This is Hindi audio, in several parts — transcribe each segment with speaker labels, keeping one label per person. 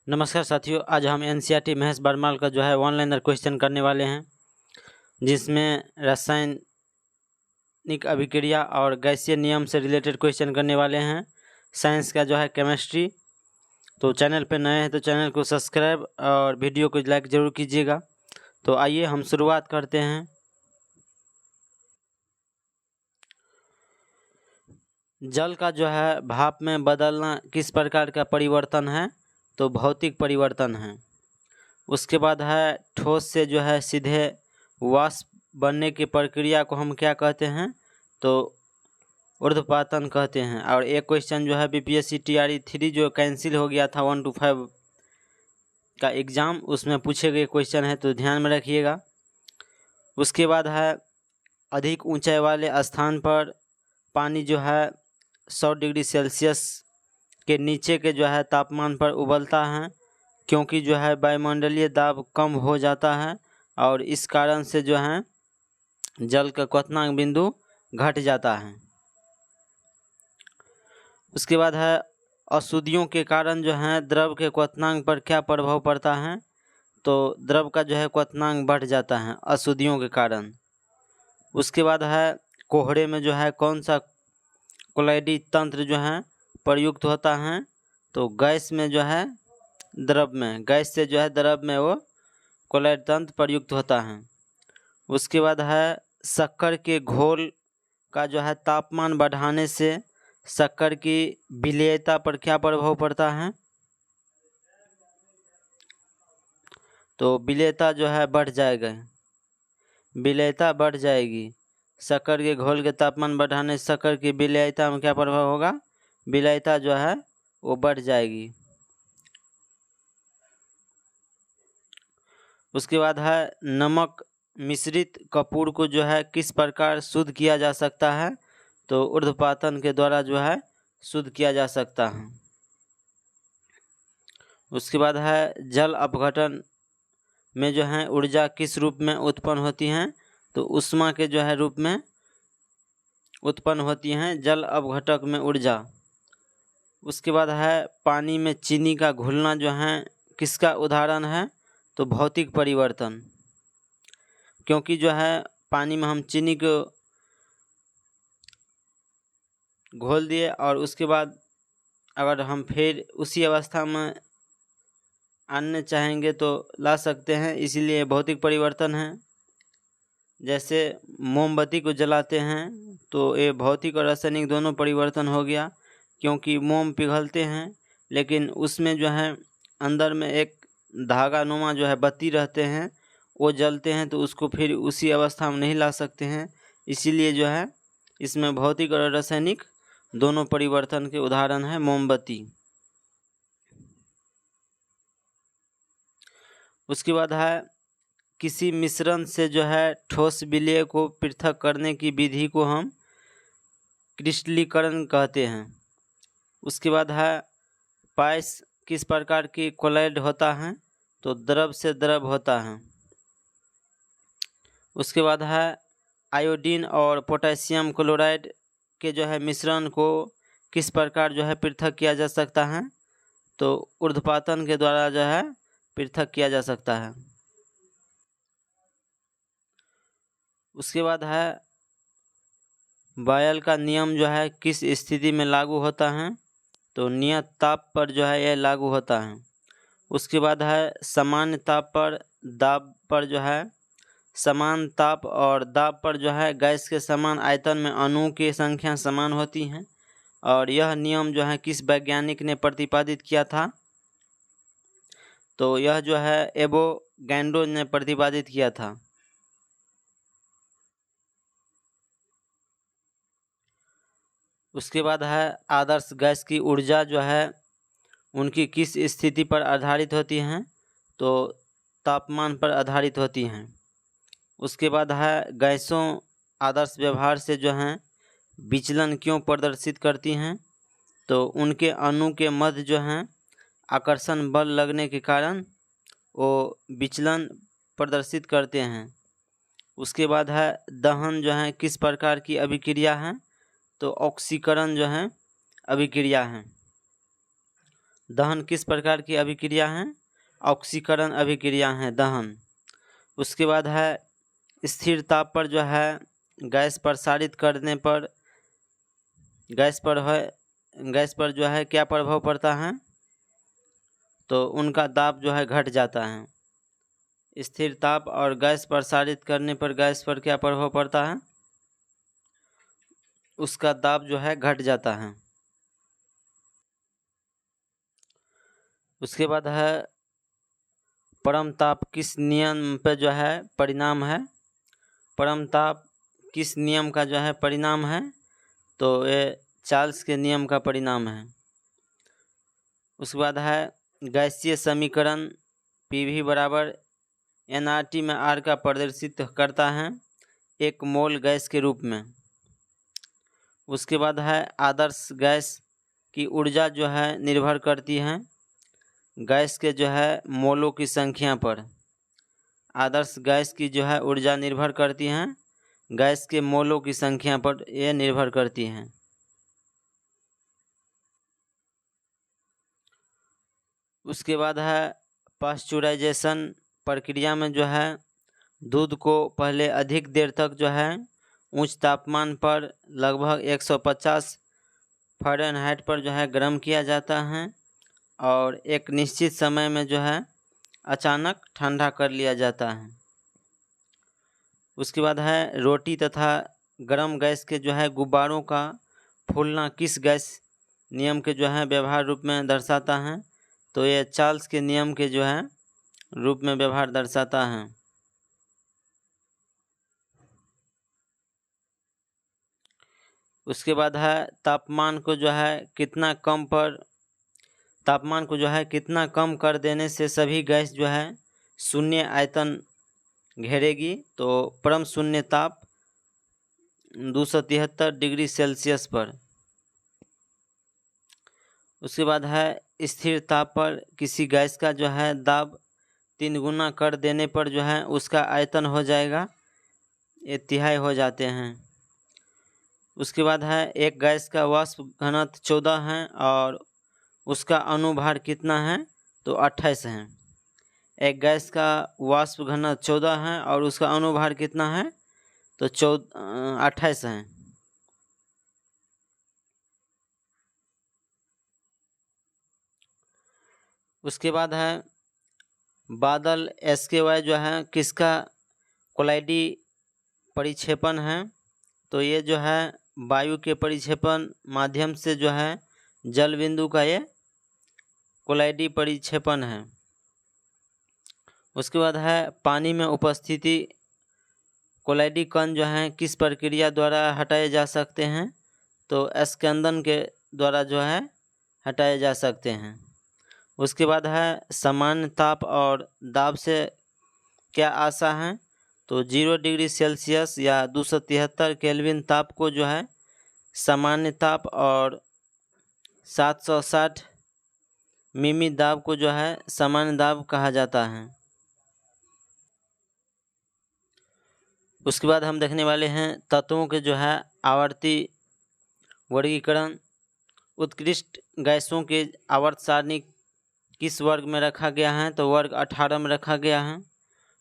Speaker 1: नमस्कार साथियों, आज हम एनसीईआरटी महेश बरमाल का जो है ऑनलाइनर क्वेश्चन करने वाले हैं, जिसमें रासायनिक अभिक्रिया और गैसीय नियम से रिलेटेड क्वेश्चन करने वाले हैं। साइंस का जो है केमिस्ट्री। तो चैनल पे नए हैं तो चैनल को सब्सक्राइब और वीडियो को लाइक ज़रूर कीजिएगा। तो आइए हम शुरुआत करते हैं। जल का जो है भाप में बदलना किस प्रकार का परिवर्तन है? तो भौतिक परिवर्तन है। उसके बाद है ठोस से जो है सीधे वाष्प बनने की प्रक्रिया को हम क्या कहते हैं? तो ऊर्ध्वपातन कहते हैं। और एक क्वेश्चन जो है बीपीएससी टीआरई 3 जो कैंसिल हो गया था 1 to 5 का एग्ज़ाम, उसमें पूछे गए क्वेश्चन है, तो ध्यान में रखिएगा। उसके बाद है अधिक ऊंचाई वाले स्थान पर पानी जो है 100 डिग्री सेल्सियस के नीचे के जो है तापमान पर उबलता है, क्योंकि जो है वायुमंडलीय दाब कम हो जाता है और इस कारण से जो है जल का क्वथनांक बिंदु घट जाता है। उसके बाद है अशुद्धियों के कारण जो है द्रव के क्वथनांक पर क्या प्रभाव पड़ता है? तो द्रव का जो है क्वथनांक बढ़ जाता है अशुद्धियों के कारण। उसके बाद है कोहरे में जो है कौन सा कोलाइडी तंत्र जो है प्रयुक्त होता है? तो गैस में जो है द्रव में, गैस से जो है द्रव में वो कोलाइड तंत्र प्रयुक्त होता है। उसके बाद है शक्कर के घोल का जो है तापमान बढ़ाने से शक्कर की विलेयता पर क्या प्रभाव पड़ता है? तो विलेयता जो है बढ़ जाएगा, विलेयता बढ़ जाएगी। शक्कर के घोल के तापमान बढ़ाने से शक्कर की विलेयता में क्या प्रभाव होगा? विलेयता जो है वो बढ़ जाएगी। उसके बाद है नमक मिश्रित कपूर को जो है किस प्रकार शुद्ध किया जा सकता है? तो ऊर्ध्वपातन के द्वारा जो है शुद्ध किया जा सकता है। उसके बाद है जल अपघटन में जो है ऊर्जा किस रूप में उत्पन्न होती हैं? तो ऊष्मा के जो है रूप में उत्पन्न होती हैं जल अपघटक में ऊर्जा। उसके बाद है पानी में चीनी का घुलना जो है किसका उदाहरण है? तो भौतिक परिवर्तन, क्योंकि जो है पानी में हम चीनी को घोल दिए और उसके बाद अगर हम फिर उसी अवस्था में आने चाहेंगे तो ला सकते हैं, इसीलिए भौतिक परिवर्तन है। जैसे मोमबत्ती को जलाते हैं तो ये भौतिक और रासायनिक दोनों परिवर्तन हो गया, क्योंकि मोम पिघलते हैं लेकिन उसमें जो है अंदर में एक धागा नुमा जो है बत्ती रहते हैं, वो जलते हैं तो उसको फिर उसी अवस्था में नहीं ला सकते हैं। इसीलिए जो है इसमें भौतिक और रासायनिक दोनों परिवर्तन के उदाहरण है मोमबत्ती। उसके बाद है किसी मिश्रण से जो है ठोस विलेय को पृथक करने की विधि को हम क्रिस्टलीकरण कहते हैं। उसके बाद है पाइस किस प्रकार की कोलाइड होता है? तो द्रव से द्रव होता है। उसके बाद है आयोडीन और पोटेशियम क्लोराइड के जो है मिश्रण को किस प्रकार जो है पृथक किया जा सकता है? तो ऊर्ध्वपातन के द्वारा जो है पृथक किया जा सकता है। उसके बाद है बॉयल का नियम जो है किस स्थिति में लागू होता है? तो नियत ताप पर जो है यह लागू होता है। उसके बाद है सामान्य ताप पर दाब पर जो है समान ताप और दाब पर जो है गैस के समान आयतन में अणुओं की संख्या समान होती है। और यह नियम जो है किस वैज्ञानिक ने प्रतिपादित किया था? तो यह जो है एवोगैड्रो ने प्रतिपादित किया था। उसके बाद है आदर्श गैस की ऊर्जा जो है उनकी किस स्थिति पर आधारित होती हैं? तो तापमान पर आधारित होती हैं। उसके बाद है गैसों आदर्श व्यवहार से जो हैं विचलन क्यों प्रदर्शित करती हैं? तो उनके अणु के मध्य जो हैं आकर्षण बल लगने के कारण वो विचलन प्रदर्शित करते हैं। उसके बाद है दहन जो है किस प्रकार की अभिक्रिया है? तो ऑक्सीकरण जो है अभिक्रिया है। दहन किस प्रकार की अभिक्रिया है? ऑक्सीकरण अभिक्रिया है दहन। उसके बाद है स्थिर ताप पर जो है गैस प्रसारित करने पर गैस पर जो है क्या प्रभाव पड़ता है? तो उनका दाब जो है घट जाता है। स्थिर ताप और गैस प्रसारित करने पर गैस पर क्या प्रभाव पड़ता है? उसका दाब जो है घट जाता है। उसके बाद है परम ताप किस नियम पे जो है परिणाम है? परम ताप किस नियम का जो है परिणाम है? तो ये चार्ल्स के नियम का परिणाम है। उसके बाद है गैसीय समीकरण PV बराबर nRT में R का प्रदर्शित करता है एक मोल गैस के रूप में। उसके बाद है आदर्श गैस की ऊर्जा जो है निर्भर करती है गैस के जो है मोलों की संख्या पर। आदर्श गैस की जो है ऊर्जा निर्भर करती है गैस के मोलों की संख्या पर ये निर्भर करती हैं। उसके बाद है पाश्चुराइजेशन प्रक्रिया में जो है दूध को पहले अधिक देर तक जो है उच्च तापमान पर लगभग 150 फ़ारेनहाइट पर जो है गर्म किया जाता है और एक निश्चित समय में जो है अचानक ठंडा कर लिया जाता है। उसके बाद है रोटी तथा गर्म गैस के जो है गुब्बारों का फूलना किस गैस नियम के जो है व्यवहार रूप में दर्शाता है? तो ये चार्ल्स के नियम के जो है रूप में व्यवहार दर्शाता है। उसके बाद है तापमान को जो है कितना कम कर देने से सभी गैस जो है शून्य आयतन घेरेगी? तो परम शून्य ताप 273 डिग्री सेल्सियस पर। उसके बाद है स्थिर ताप पर किसी गैस का जो है दाब 3 गुना कर देने पर जो है उसका आयतन हो जाएगा, ये तिहाई हो जाते हैं। उसके बाद है एक गैस का वाष्प घनत्व 14 है और उसका अनुभार कितना है? तो 28 है। एक गैस का वाष्प घनत्व 14 है और उसका अनुभार कितना है? तो 28 है। उसके बाद है बादल SKY जो है किसका कोलाइडी परिक्षेपण है? तो ये जो है वायु के परिक्षेपण माध्यम से जो है जल बिंदु का ये कोलाइडी परिक्षेपण है। उसके बाद है पानी में उपस्थिति कोलाइडी कण जो है किस प्रक्रिया द्वारा हटाए जा सकते हैं? तो स्कंदन के द्वारा जो है हटाए जा सकते हैं। उसके बाद है सामान्य ताप और दाब से क्या आशा है? तो 0 डिग्री सेल्सियस या 273 केल्विन ताप को जो है सामान्य ताप और 760 मिमी दाब को जो है सामान्य दाब कहा जाता है। उसके बाद हम देखने वाले हैं तत्वों के जो है आवर्ती वर्गीकरण। उत्कृष्ट गैसों के आवर्त सारणी किस वर्ग में रखा गया है? तो वर्ग 18 में रखा गया है।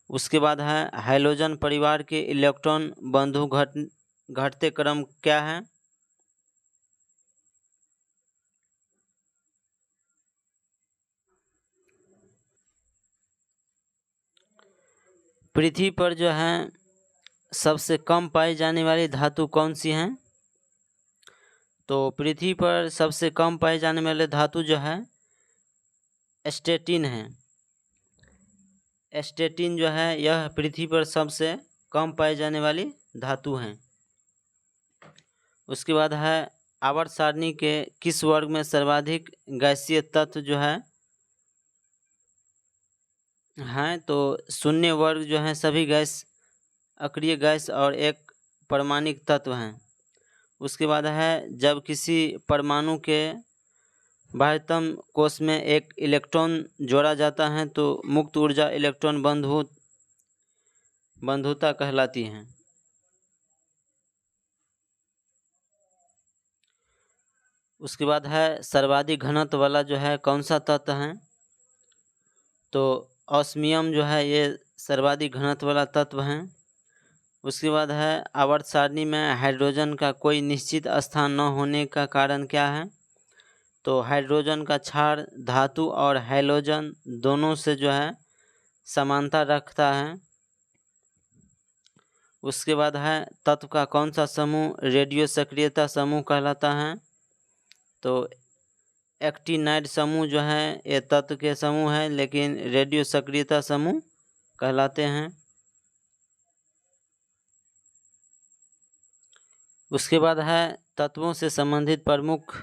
Speaker 1: उसके बाद है हाइड्रोजन परिवार के इलेक्ट्रॉन बंधु घटते क्रम क्या है? पृथ्वी पर जो है सबसे कम पाई जाने वाली धातु कौन सी है? तो पृथ्वी पर सबसे कम पाई जाने वाली धातु जो है स्टेटिन है। स्टेटिन जो है यह पृथ्वी पर सबसे कम पाई जाने वाली धातु है। उसके बाद है आवर्त सारणी के किस वर्ग में सर्वाधिक गैसीय तत्व जो है हैं? तो शून्य वर्ग जो है सभी गैस अक्रिय गैस और एक परमाणिक तत्व हैं। उसके बाद है जब किसी परमाणु के बाह्यतम कोश में एक इलेक्ट्रॉन जोड़ा जाता है तो मुक्त ऊर्जा इलेक्ट्रॉन बंधुता कहलाती है। उसके बाद है सर्वाधिक घनत्व वाला जो है कौन सा तत्व है, तो ऑस्मियम जो है ये सर्वाधिक घनत्व वाला तत्व है। उसके बाद है आवर्त सारणी में हाइड्रोजन का कोई निश्चित स्थान न होने का कारण क्या है, तो हाइड्रोजन का क्षार धातु और हैलोजन दोनों से जो है समानता रखता है। उसके बाद है तत्व का कौन सा समूह रेडियो सक्रियता समूह कहलाता है, तो एक्टिनाइड समूह जो है ये तत्व के समूह है लेकिन रेडियो सक्रियता समूह कहलाते हैं। उसके बाद है तत्वों से संबंधित प्रमुख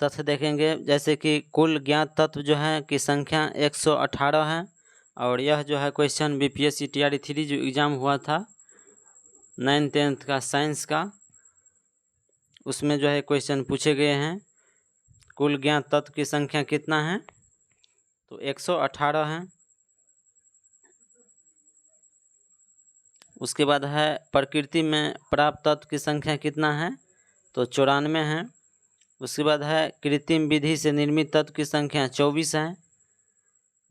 Speaker 1: तथ्य देखेंगे, जैसे कि कुल ज्ञात तत्व जो है की संख्या 118 है। और यह जो है क्वेश्चन बीपीएससी टीआरई 3 जो एग्ज़ाम हुआ था 9th-10th का साइंस का, उसमें जो है क्वेश्चन पूछे गए हैं कुल ज्ञात तत्व की संख्या कितना है, तो 118 है। उसके बाद है प्रकृति में प्राप्त तत्व की संख्या कितना है, तो 94 है। उसके बाद है कृत्रिम विधि से निर्मित तत्व की संख्या 24 है।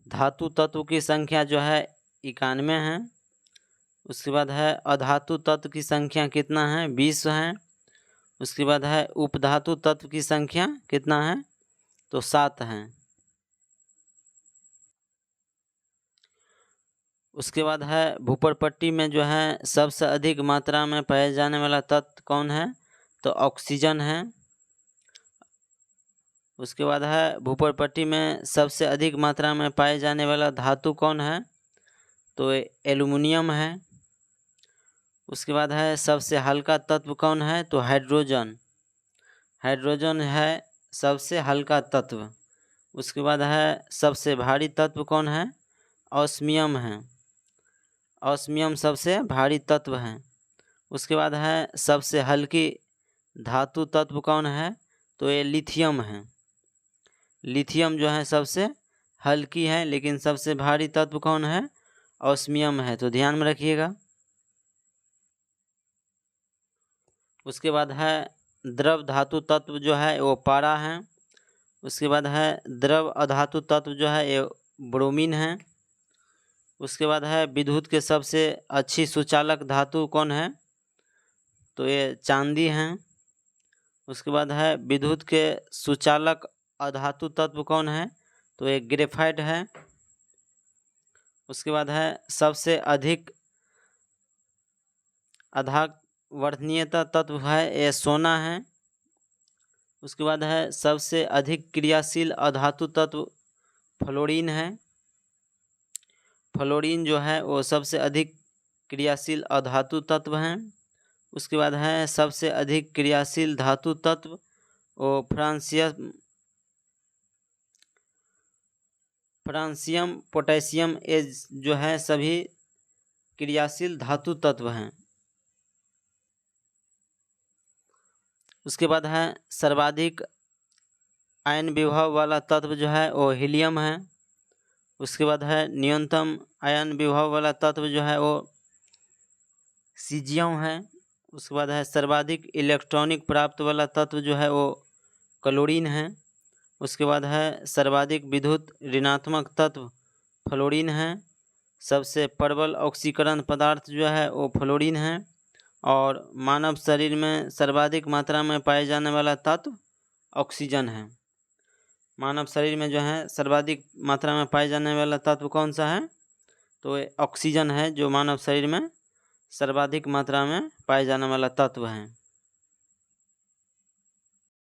Speaker 1: धातु तत्व की संख्या जो है 91 है। उसके बाद है अधातु तत्व की संख्या कितना है, 20 है। उसके बाद है उपधातु तत्व की संख्या कितना है, तो 7 है। उसके बाद है भूपरपट्टी में जो है सबसे अधिक मात्रा में पाए जाने वाला तत्व कौन है, तो ऑक्सीजन है। उसके बाद है भूपरपट्टी में सबसे अधिक मात्रा में पाए जाने वाला धातु कौन है, तो एल्युमिनियम है। उसके बाद है सबसे हल्का तत्व कौन है, तो हाइड्रोजन। हाइड्रोजन है सबसे हल्का तत्व। उसके बाद है सबसे भारी तत्व कौन है, ऑस्मियम है। ऑस्मियम सबसे भारी तत्व है। उसके बाद है सबसे हल्की धातु तत्व कौन है, तो ये लिथियम है। लिथियम जो है सबसे हल्की है लेकिन सबसे भारी तत्व कौन है, ऑस्मियम है, तो ध्यान में रखिएगा। उसके बाद है द्रव धातु तत्व जो है वो पारा है। उसके बाद है द्रव अधातु तत्व जो है ये ब्रोमीन है। उसके बाद है विद्युत के सबसे अच्छी सुचालक धातु कौन है, तो ये चांदी है। उसके बाद है विद्युत के सुचालक अधातु तत्व कौन है, तो ये ग्रेफाइट है। उसके बाद है सबसे अधिक आधावर्तनीयता तत्व है ये सोना है। उसके बाद है सबसे अधिक क्रियाशील अधातु तत्व फ्लोरीन है। फ्लोरीन जो है वो सबसे अधिक क्रियाशील अधातु तत्व है। उसके बाद है सबसे अधिक क्रियाशील धातु तत्व वो फ्रांसियम पोटेशियम ये जो है सभी क्रियाशील धातु तत्व हैं। उसके बाद है सर्वाधिक आयन विभव वाला तत्व जो है वो हीलियम है। उसके बाद है न्यूनतम आयन विभव वाला तत्व जो है वो सीजियम है। उसके बाद है सर्वाधिक इलेक्ट्रॉनिक प्राप्त वाला तत्व जो है वो क्लोरीन है। उसके बाद है सर्वाधिक विद्युत ऋणात्मक तत्व फ्लोरीन है। सबसे प्रबल ऑक्सीकरण पदार्थ जो है वो फ्लोरीन है। और मानव शरीर में सर्वाधिक मात्रा में पाए जाने वाला तत्व ऑक्सीजन है। मानव शरीर में जो है सर्वाधिक मात्रा में पाए जाने वाला तत्व कौन सा है, तो ऑक्सीजन है जो मानव शरीर में सर्वाधिक मात्रा में पाए जाने वाला तत्व है।